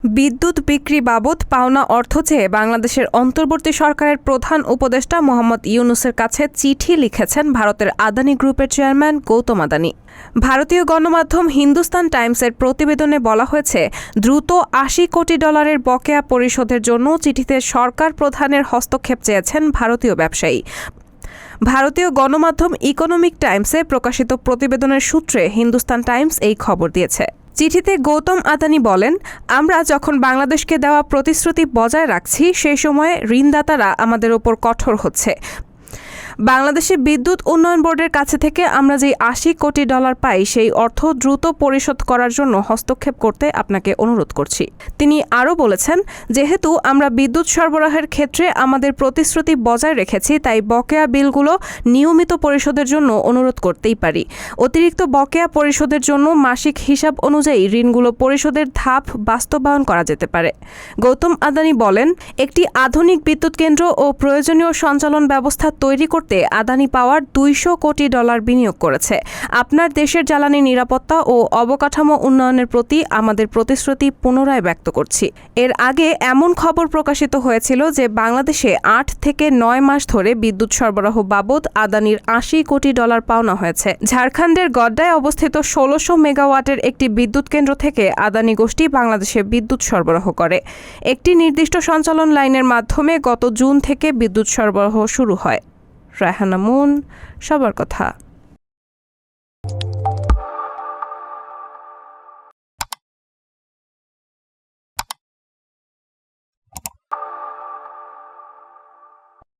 বিদ্যুৎ বিক্রি বাবদ পাওনা অর্থ চেয়ে বাংলাদেশের অন্তর্বর্তী সরকারের প্রধান উপদেষ্টা মোহাম্মদ ইউনূসের কাছে চিঠি লিখেছেন ভারতের আদানি গ্রুপের চেয়ারম্যান গৌতম আদানি। ভারতীয় গণমাধ্যম হিন্দুস্তান টাইমসের প্রতিবেদনে বলা হয়েছে, দ্রুত $৮০ কোটি বকেয়া পরিশোধের জন্য চিঠিতে সরকার প্রধানের হস্তক্ষেপ চেয়েছেন ভারতীয় ব্যবসায়ী। ভারতীয় গণমাধ্যম ইকোনমিক টাইমসে প্রকাশিত প্রতিবেদনের সূত্রে হিন্দুস্তান টাইমস এই খবর দিয়েছে। চিঠিতে গৌতম আদানি বলেন, আমরা যখন বাংলাদেশকে দেওয়া প্রতিশ্রুতি বজায় রাখছি, সেই সময়ে ঋণদাতারা আমাদের ওপর কঠোর হচ্ছে। বাংলাদেশে বিদ্যুৎ উন্নয়ন বোর্ডের কাছে থেকে আমরা যে $৮০ কোটি পাই, সেই অর্থ দ্রুত পরিশোধ করার জন্য হস্তক্ষেপ করতে আপনাকে অনুরোধ করছি। তিনি আরও বলেছেন, যেহেতু আমরা বিদ্যুৎ সরবরাহের ক্ষেত্রে আমাদের প্রতিশ্রুতি বজায় রেখেছি, তাই বকেয়া বিলগুলো নিয়মিত পরিশোধের জন্য অনুরোধ করতেই পারি। অতিরিক্ত বকেয়া পরিশোধের জন্য মাসিক হিসাব অনুযায়ী ঋণগুলো পরিশোধের ধাপ বাস্তবায়ন করা যেতে পারে। গৌতম আদানি বলেন, একটি আধুনিক বিদ্যুৎ কেন্দ্র ও প্রয়োজনীয় সঞ্চালন ব্যবস্থা তৈরি করতে আদানি পাওয়ার $200 কোটি বিনিয়োগ করেছে। আপনার দেশের জ্বালানি নিরাপত্তা ও অবকাঠামো উন্নয়নের প্রতি আমাদের প্রতিশ্রুতি পুনরায় ব্যক্ত করছি। এর আগে এমন খবর প্রকাশিত হয়েছিল যে বাংলাদেশে 8 থেকে 9 মাস ধরে বিদ্যুৎ সরবরাহ বাবদ আদানির $80 কোটি পাওনা হয়েছে। ঝাড়খণ্ডের গড্ডায় অবস্থিত 1600 মেগাওয়াটের একটি বিদ্যুৎ কেন্দ্র থেকে আদানি গোষ্ঠী বাংলাদেশে বিদ্যুৎ সরবরাহ করে। একটি নির্দিষ্ট সঞ্চালন লাইনের মাধ্যমে গত জুন থেকে বিদ্যুৎ সরবরাহ শুরু হয়। রায়হানা মুন, সবার কথা।